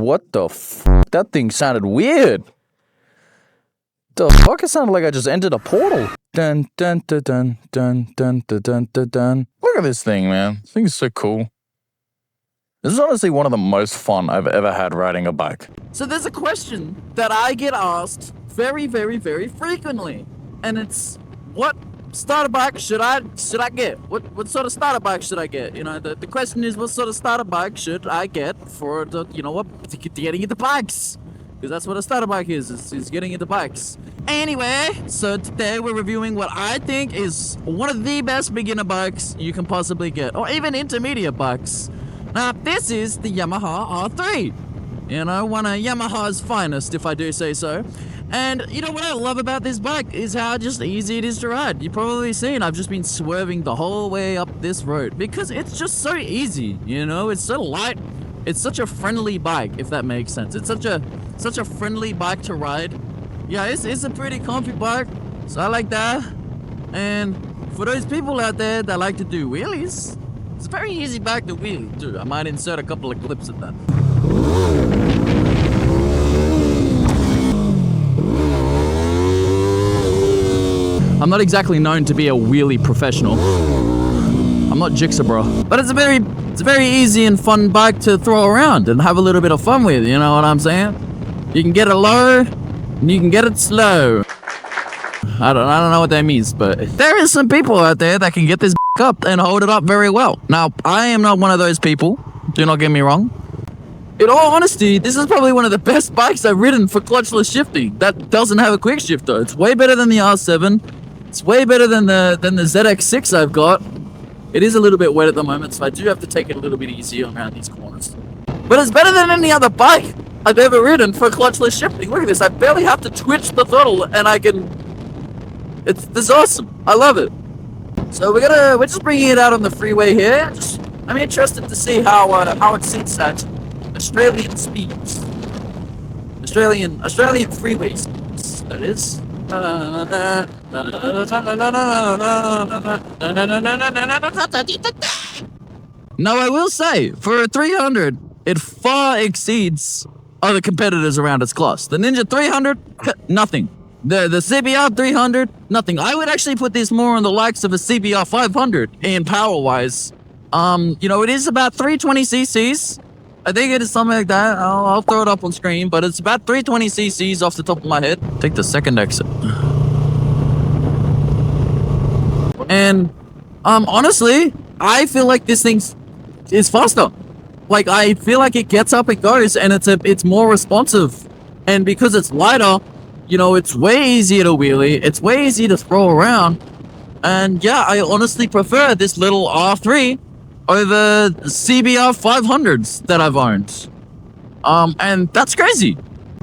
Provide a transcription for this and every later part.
What the f? That thing sounded weird. The fuck? It sounded like I just entered a portal. Dun dun dun dun dun dun dun dun dun dun. Look at this thing, man. This thing is so cool. This is honestly one of the most fun I've ever had riding a bike. So there's a question that I get asked very, very, very frequently, and it's, what starter bike should I get? What sort of starter bike should I get? You know, the question is, what sort of starter bike should I get for the, you know what, to getting into bikes? Because that's what a starter bike is getting into bikes. Anyway, so today we're reviewing what I think is one of the best beginner bikes you can possibly get, or even intermediate bikes. Now, this is the Yamaha R3. You know, one of Yamaha's finest, if I do say so. And you know what I love about this bike is how just easy it is to ride. You've probably seen I've just been swerving the whole way up this road because it's just so easy, you know? It's so light. It's such a friendly bike, if that makes sense. It's such a friendly bike to ride. Yeah, it's a pretty comfy bike, so I like that. And for those people out there that like to do wheelies, it's a very easy bike to wheel too. I might insert a couple of clips of that. I'm not exactly known to be a wheelie professional. I'm not Jigsaw bro. But it's a very easy and fun bike to throw around and have a little bit of fun with, you know what I'm saying? You can get it low, and you can get it slow. I don't know what that means, but there is some people out there that can get this up and hold it up very well. Now, I am not one of those people, do not get me wrong. In all honesty, this is probably one of the best bikes I've ridden for clutchless shifting. That doesn't have a quick shifter. It's way better than the R7. It's way better than the ZX6 I've got. It is a little bit wet at the moment, so I do have to take it a little bit easier around these corners. But it's better than any other bike I've ever ridden for clutchless shifting. Look at this. I barely have to twitch the throttle, and I can... This is awesome. I love it. So we're just bringing it out on the freeway here. I'm interested to see how it sits at Australian speeds. Australian freeway speeds, that is. Now I will say, for a 300, it far exceeds other competitors around its class. The Ninja 300, nothing. The CBR 300, nothing. I would actually put this more on the likes of a CBR 500 in power-wise. You know, it is about 320 cc's. I think it is something like that. I'll throw it up on screen, but it's about 320 cc's off the top of my head. Take the second exit. And, honestly, I feel like this thing is faster. Like, I feel like it gets up and goes, and it's more responsive. And because it's lighter, you know, it's way easier to wheelie. It's way easier to throw around. And yeah, I honestly prefer this little R3 over CBR 500s that I've owned. And that's crazy.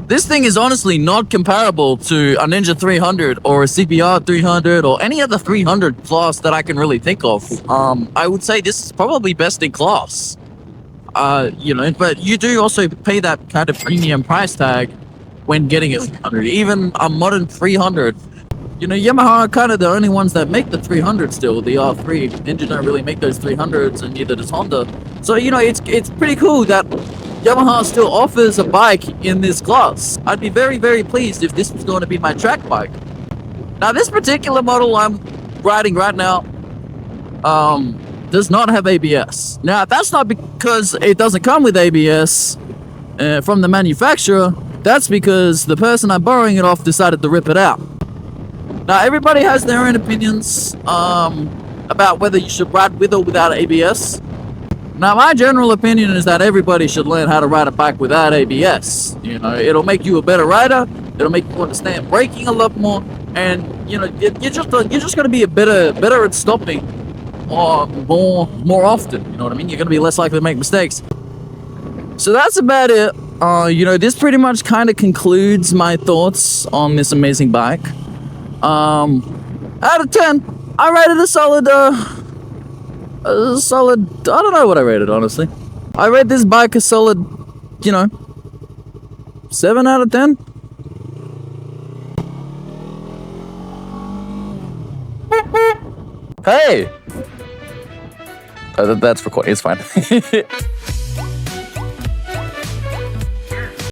This thing is honestly not comparable to a Ninja 300 or a CBR 300 or any other 300 class that I can really think of. I would say this is probably best in class. You know, but you do also pay that kind of premium price tag when getting a 300, even a modern 300. You know, Yamaha are kind of the only ones that make the 300 still, the R3. Ninja don't really make those 300s, and neither does Honda. So, you know, it's pretty cool that Yamaha still offers a bike in this class. I'd be very, very pleased if this was going to be my track bike. Now, this particular model I'm riding right now does not have ABS. Now, that's not because it doesn't come with ABS from the manufacturer. That's because the person I'm borrowing it off decided to rip it out. Now, everybody has their own opinions about whether you should ride with or without ABS. Now, my general opinion is that everybody should learn how to ride a bike without ABS. You know, it'll make you a better rider. It'll make you understand braking a lot more, and you know, you're just going to be better at stopping more often. You know what I mean? You're going to be less likely to make mistakes. So that's about it. You know, this pretty much kind of concludes my thoughts on this amazing bike. Out of 10, I rated a solid, I don't know what I rated, honestly. I rate this bike a solid, you know, 7 out of 10. Hey! That's recording, it's fine.